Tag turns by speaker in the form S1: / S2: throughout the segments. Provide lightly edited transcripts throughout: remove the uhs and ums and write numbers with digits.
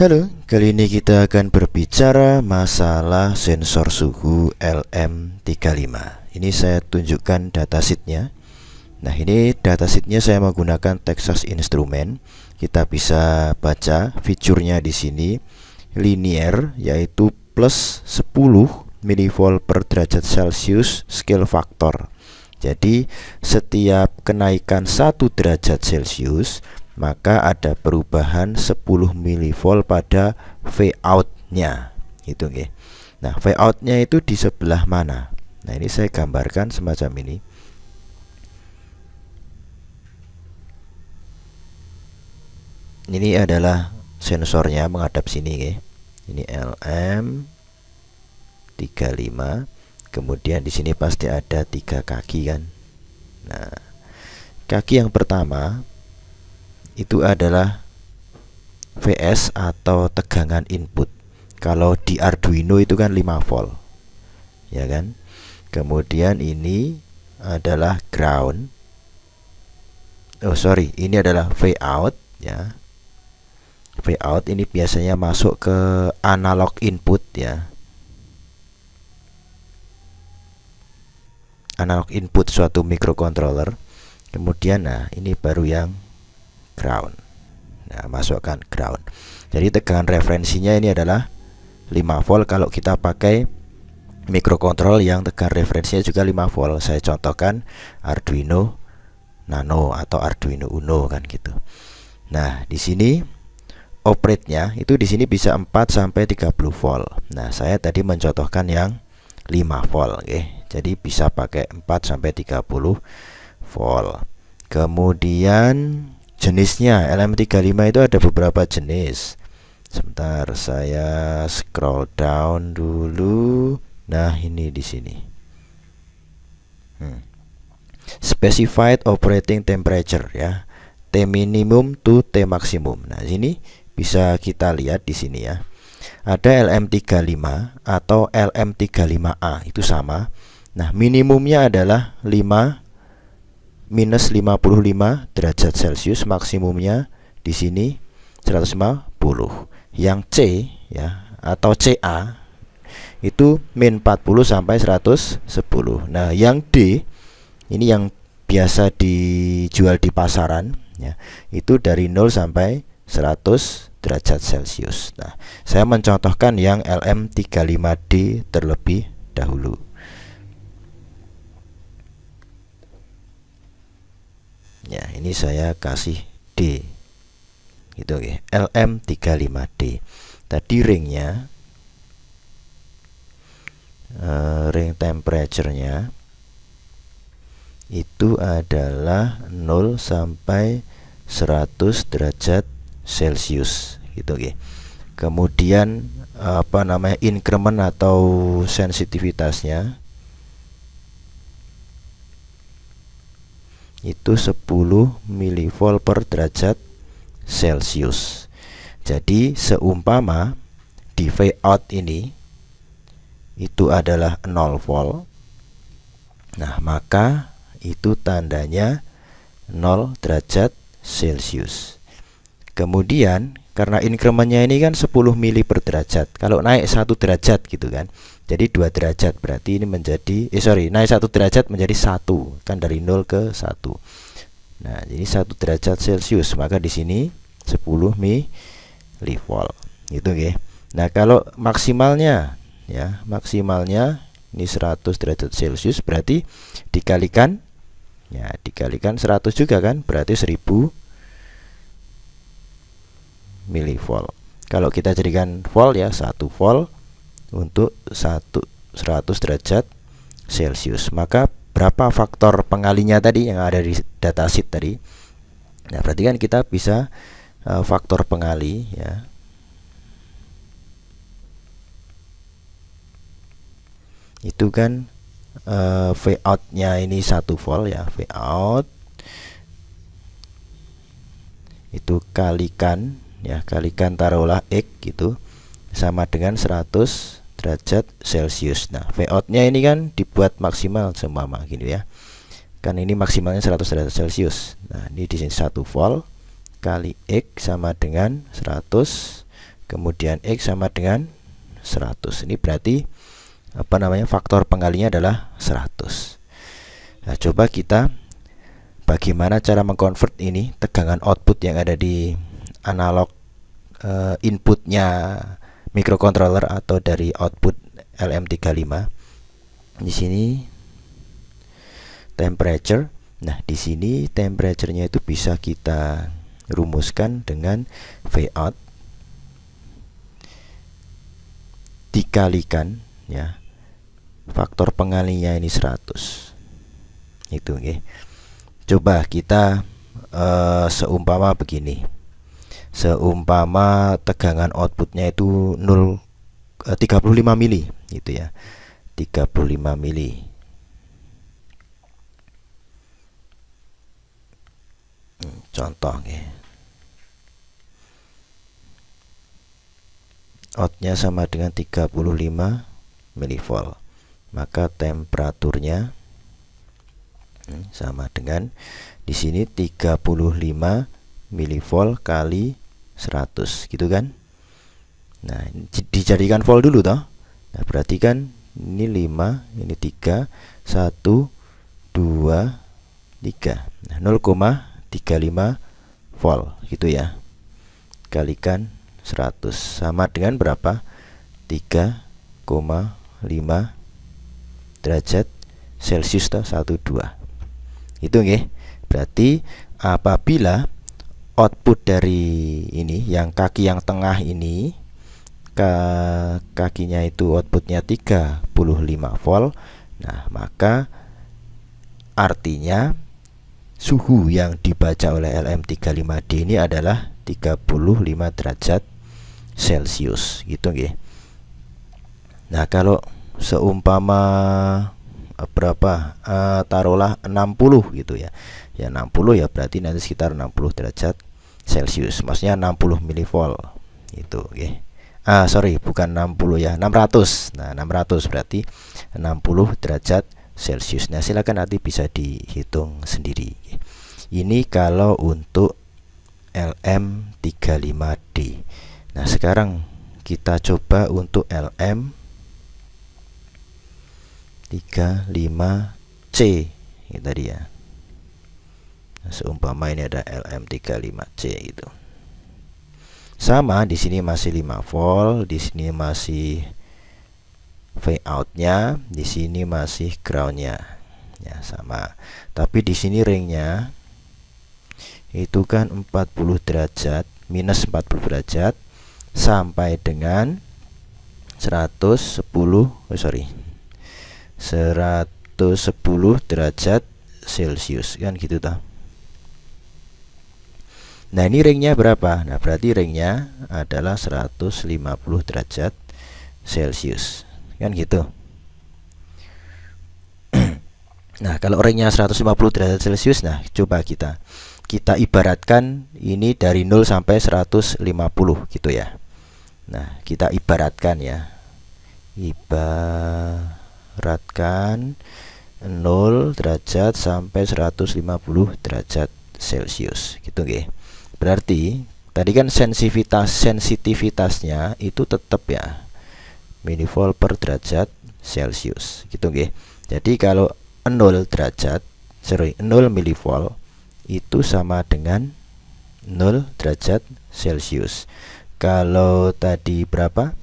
S1: Halo, kali ini kita akan berbicara masalah sensor suhu LM35. Ini saya tunjukkan datasheetnya. Nah, ini datasheetnya saya menggunakan Texas Instrument. Kita bisa baca fiturnya di sini linear, yaitu plus 10 mV per derajat Celcius scale factor. Jadi setiap kenaikan 1 derajat Celcius maka ada perubahan 10 mV pada Vout-nya gitu nggih. Nah, Vout-nya itu di sebelah mana? Nah, ini saya gambarkan semacam ini. Ini adalah sensornya menghadap sini nggih. Ini LM35. Kemudian di sini pasti ada 3 kaki kan. Nah, kaki yang pertama itu adalah VS atau tegangan input. Kalau di Arduino itu kan 5 volt, ya kan. Kemudian ini adalah ground. Ini adalah Vout ya. Vout ini biasanya masuk ke analog input ya. Analog input suatu microcontroller. Kemudian ini baru yang ground. Nah, masukkan ground. Jadi tegangan referensinya ini adalah 5 volt kalau kita pakai microcontroller yang tegangan referensinya juga 5 volt. Saya contohkan Arduino Nano atau Arduino Uno kan gitu. Nah, di sini operate-nya itu di sini bisa 4 sampai 30 volt. Nah, saya tadi mencontohkan yang 5 volt, okay. Jadi bisa pakai 4 sampai 30 volt. Kemudian jenisnya LM35 itu ada beberapa jenis. Sebentar, saya scroll down dulu. Nah, ini di sini. Specified operating temperature ya. T minimum to T maksimum. Nah, sini bisa kita lihat di sini ya. Ada LM35 atau LM35A, itu sama. Nah, minimumnya adalah 5 minus 55 derajat Celcius, maksimumnya di sini 150. Yang C ya atau CA itu min 40 sampai 110. Nah, yang D ini yang biasa dijual di pasaran ya, itu dari 0 sampai 100 derajat Celcius. Nah, saya mencontohkan yang LM35D terlebih dahulu. Ya, ini saya kasih D. Gitu ya, LM35D. Tadi ringnya ring temperature-nya itu adalah 0 sampai 100 derajat Celcius gitu ya. Kemudian increment atau sensitivitasnya itu 10 mV per derajat Celcius. Jadi seumpama di Vout ini itu adalah 0 volt. Nah, maka itu tandanya 0 derajat Celcius. Kemudian karena incrementnya ini kan 10 mili per derajat. Kalau naik 1 derajat gitu kan, jadi 2 derajat. Berarti ini menjadi naik 1 derajat menjadi 1. Kan dari 0 ke 1. Nah, jadi 1 derajat Celcius, maka di sini 10 mV gitu ya. Nah, kalau maksimalnya ya, maksimalnya ini 100 derajat Celcius, berarti dikalikan 100 juga kan, berarti 1000 mV. Kalau kita jadikan volt ya, 1 volt untuk 100 derajat Celcius. Maka berapa faktor pengalinya tadi yang ada di datasheet tadi? Nah, berarti kan kita bisa faktor pengali ya. Itu kan Vout-nya ini 1 volt ya, Vout itu kalikan taruhlah X gitu, sama dengan 100 derajat Celcius. Nah, Vout-nya ini kan dibuat maksimal seumpama gitu ya. Kan ini maksimalnya 100 derajat Celcius. Nah, ini di sini 1 volt kali X sama dengan 100 kemudian X sama dengan 100. Ini berarti faktor pengalinya adalah 100. Nah, coba kita bagaimana cara mengkonvert ini tegangan output yang ada di analog inputnya microcontroller atau dari output LM35. Di sini temperature. Nah, di sini temperature-nya itu bisa kita rumuskan dengan Vout dikalikan ya faktor pengalinya ini 100. Itu nggih. Coba kita seumpama begini. Seumpama tegangan outputnya itu 35 mili gitu ya. 35 mili. Contoh nggih. Outnya sama dengan 35 milivolt. Maka temperaturnya sama dengan di sini 35 milivolt kali 100 gitu kan. Nah, dijadikan volt dulu toh. Nah, berarti kan ini 5, ini 3, 1, 2, 3. Nah, 0,35 volt gitu ya. Kalikan 100 sama dengan berapa? 3,5 derajat Celcius toh, 12. Itu nggih. Berarti apabila output dari ini yang kaki yang tengah ini kakinya itu outputnya 35 volt. Nah, maka artinya suhu yang dibaca oleh LM35D ini adalah 35 derajat Celcius gitu nggih. Nah, kalau seumpama berapa taruhlah 60 gitu ya. Ya 60 ya berarti nanti sekitar 60 derajat Celcius. Maksudnya 60 milivolt itu nggih. Sorry, bukan 60 ya, 600. Nah, 600 berarti 60 derajat Celcius. Nah, silakan nanti bisa dihitung sendiri. Ini kalau untuk LM35D. Nah, sekarang kita coba untuk LM35C ini tadi ya. Nah, seumpama ini ada LM35C gitu. Sama, di sini masih 5 volt, di sini masih Vout-nya, di sini masih ground-nya. Ya, sama. Tapi di sini ring-nya itu kan 40 derajat, minus 40 derajat sampai dengan 110 derajat Celcius kan gitu toh. Nah, ini ringnya berapa? Nah, berarti ringnya adalah 150 derajat Celcius kan gitu. Nah, kalau ringnya 150 derajat Celcius, nah coba kita ibaratkan ini dari 0 sampai 150 gitu ya. Nah, kita ibaratkan ya. Ibaratkan 0 derajat sampai 150 derajat Celcius gitu nggih. Berarti tadi kan sensitivitasnya itu tetap ya milivolt per derajat Celcius gitu nggih. Jadi kalau 0 milivolt itu sama dengan 0 derajat Celcius. Kalau tadi berapa?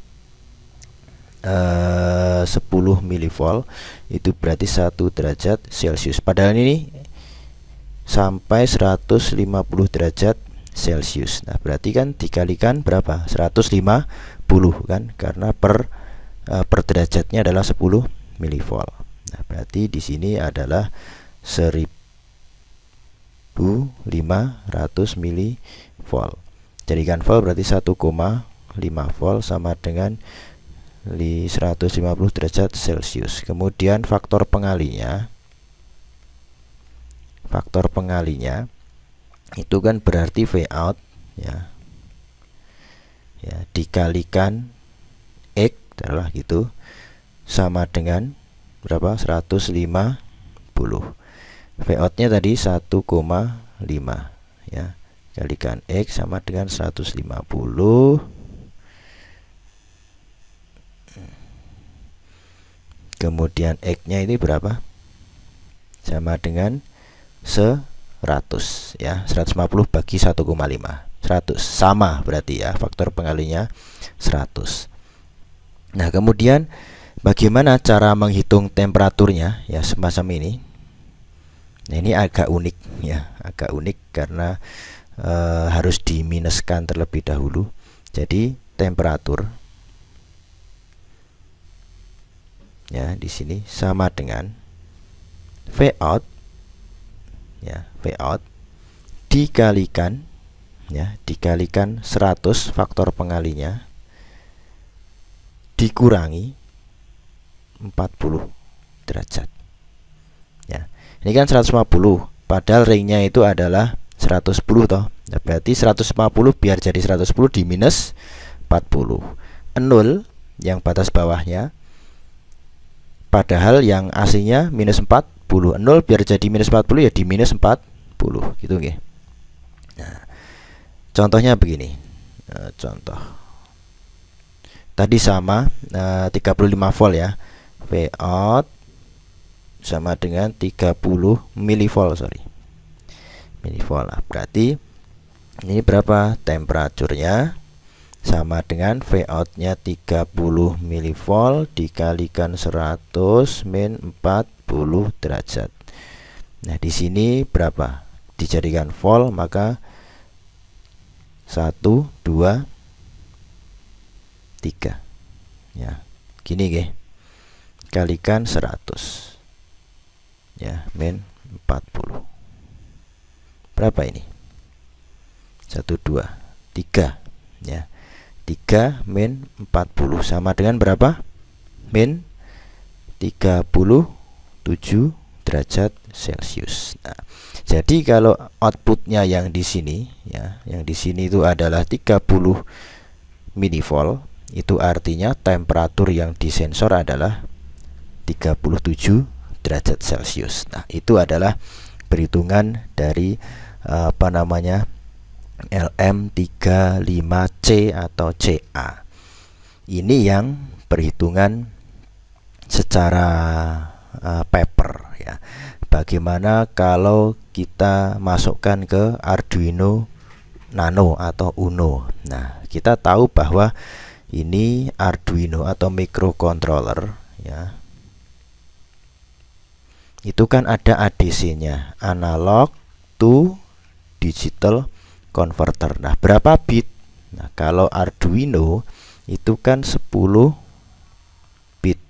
S1: 10 milivolt itu berarti 1 derajat Celcius. Padahal ini sampai 150 derajat Celcius. Nah, berarti kan dikalikan berapa? 150 kan, karena per derajatnya adalah 10 milivolt. Nah, berarti di sini adalah 1500 milivolt. Jadikan volt berarti 1,5 volt sama dengan 150 derajat Celcius. Kemudian faktor pengalinya itu kan berarti Vout ya. Ya, dikalikan X adalah gitu sama dengan berapa? 150. Vout-nya tadi 1,5 ya. Kalikan X sama dengan 150 kemudian X-nya ini berapa? Sama dengan 100 ya, 150 bagi 1,5, 100, sama berarti ya, faktor pengalinya 100. Nah, kemudian bagaimana cara menghitung temperaturnya ya semacam ini. Nah, ini agak unik ya, agak unik karena harus diminuskan terlebih dahulu. Jadi temperatur ya di sini sama dengan V out ya, V out dikalikan ya, dikalikan 100 faktor pengalinya dikurangi 40 derajat ya. Ini kan 150, padahal ringnya itu adalah 110 toh. Nah, berarti 150 biar jadi 110 di minus 40. 0 yang batas bawahnya, padahal yang aslinya minus 40. 0 biar jadi minus 40 ya di minus 40 gitu nggih. Nah, contohnya begini. Contoh tadi sama 35 volt ya. V out sama dengan 30 milivolt, sorry, milivolt. Nah, berarti ini berapa temperaturnya? Sama dengan V out-nya 30 milivolt dikalikan 100 min 40 derajat. Nah, di sini berapa? Dijadikan volt, maka 1, 2, 3 ya, gini nggih, kalikan 100 ya, min 40 berapa ini? 1, 2, 3 ya, 3 min 40 sama dengan berapa? Min 37 derajat Celcius. Nah, jadi kalau outputnya yang di sini ya, yang di sini itu adalah 30 milivolt, itu artinya temperatur yang disensor adalah 37 derajat Celcius. Nah, itu adalah perhitungan dari apa namanya, LM35C atau CA. Ini yang perhitungan secara paper ya. Bagaimana kalau kita masukkan ke Arduino Nano atau Uno. Nah, kita tahu bahwa ini Arduino atau microcontroller ya. Itu kan ada ADC-nya, analog to digital converter. Nah, berapa bit? Nah, kalau Arduino itu kan 10 bit.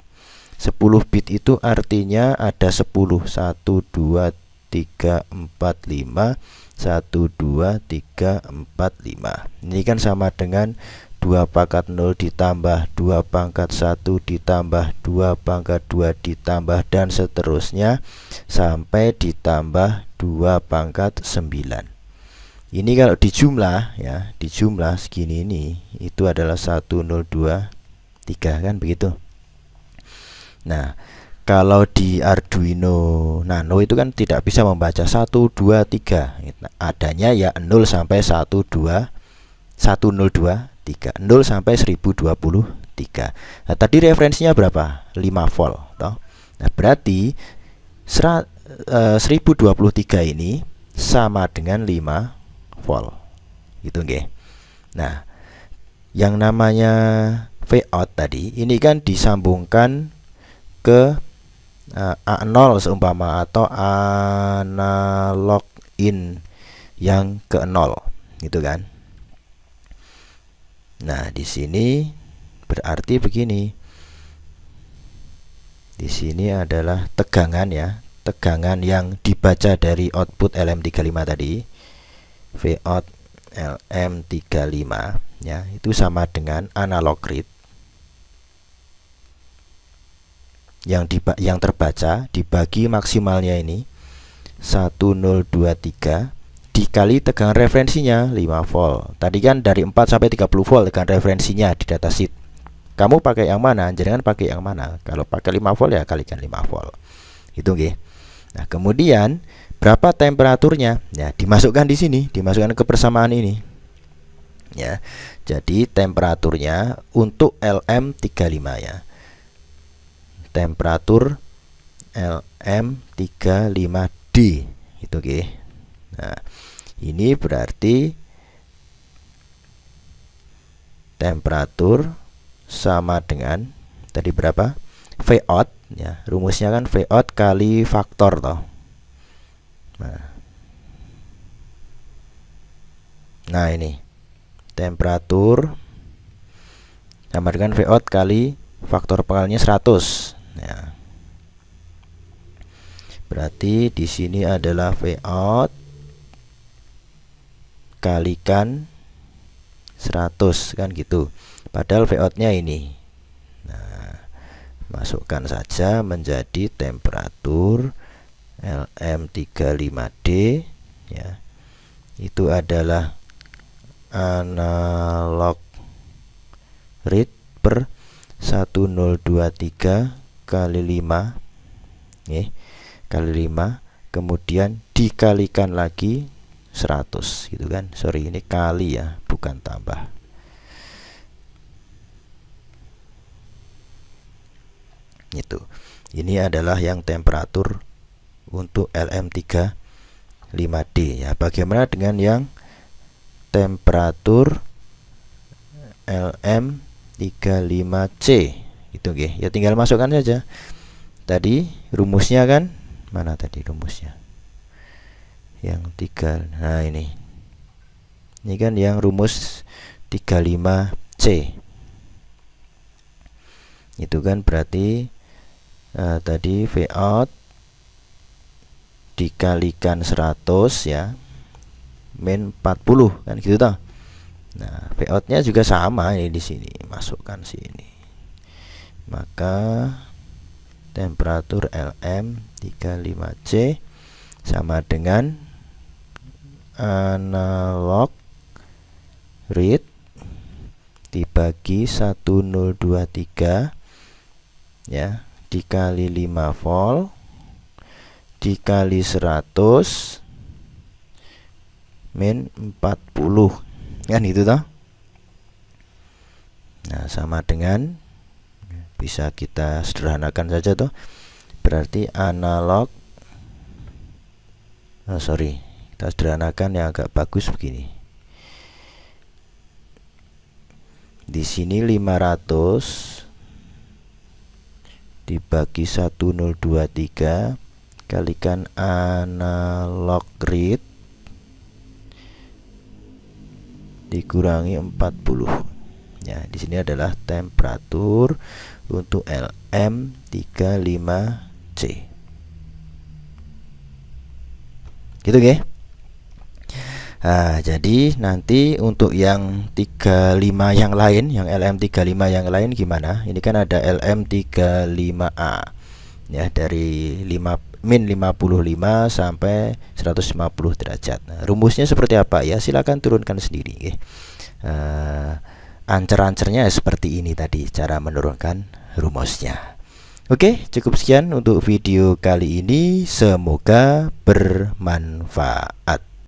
S1: 10 bit itu artinya ada 10, 1, 2, 3, 4, 5, 1, 2, 3, 4, 5. Ini kan sama dengan 2 pangkat 0 ditambah 2 pangkat 1 ditambah 2 pangkat 2 ditambah dan seterusnya sampai ditambah 2 pangkat 9. Ini kalau dijumlah ya, dijumlah segini ini itu adalah 102 3 kan begitu. Nah, kalau di Arduino Nano itu kan tidak bisa membaca 1 2 3. Adanya ya 0 sampai 102 102 3, 0 sampai 1023. Nah, tadi referensinya berapa? 5 volt toh. Nah, berarti 1023 ini sama dengan 5 volt. Gitu nggih. Nah, yang namanya V out tadi ini kan disambungkan ke A0 seumpama atau analog in yang ke 0 gitu kan. Nah, di sini berarti begini. Di sini adalah tegangan ya, tegangan yang dibaca dari output LM35 tadi. V out LM35 ya, itu sama dengan analog read yang terbaca dibagi maksimalnya ini 1023 dikali tegangan referensinya 5 volt. Tadi kan dari 4 sampai 30 volt tegangan referensinya di datasheet. Kamu pakai yang mana? Jangan pakai yang mana. Kalau pakai 5 volt ya kalikan 5 volt. Itu nggih. Nah, kemudian berapa temperaturnya? Ya, dimasukkan di sini, dimasukkan ke persamaan ini. Ya. Jadi temperaturnya untuk LM35 ya. temperatur LM35D itu oke. Nah, ini berarti temperatur sama dengan tadi berapa? V out ya. Rumusnya kan V out kali faktor toh. Nah, ini temperatur sama dengan V out kali faktor pengalnya 100 ya. Berarti di sini adalah V out kalikan 100 kan gitu. Padahal V out-nya ini. Nah, masukkan saja menjadi temperatur LM35D ya. Itu adalah analog rate per 1023 kali 5 nih, kali 5 kemudian dikalikan lagi 100 gitu kan. Sorry, ini kali ya, bukan tambah. Itu. Ini adalah yang temperatur untuk LM35D ya. Bagaimana dengan yang temperatur LM35C? Itu oke. Ya tinggal masukkan saja. Tadi rumusnya kan mana tadi rumusnya? Yang 3. Nah, ini kan yang rumus 35C. Itu kan berarti tadi V out dikalikan 100 ya, min 40 kan gitu toh. Nah, V out-nya juga sama ini di sini, masukkan sini. Maka temperatur LM35C sama dengan analog rate dibagi 1023 ya, dikali 5 volt dikali 100 min 40 kan itu toh. Nah, sama dengan, bisa kita sederhanakan saja toh. Berarti analog kita sederhanakan yang agak bagus begini. Di sini 500 dibagi 1023 kalikan analog rate dikurangi 40. Ya, di sini adalah temperatur untuk LM35C. Gitu ya. Nah, jadi nanti untuk yang 35 yang lain, yang LM35 yang lain gimana? Ini kan ada LM35A. Ya, dari min 55 sampai 150 derajat. Nah, rumusnya seperti apa ya? Silakan turunkan sendiri ya. Ancer-ancernya seperti ini tadi cara menurunkan rumusnya. Oke, cukup sekian untuk video kali ini. Semoga bermanfaat.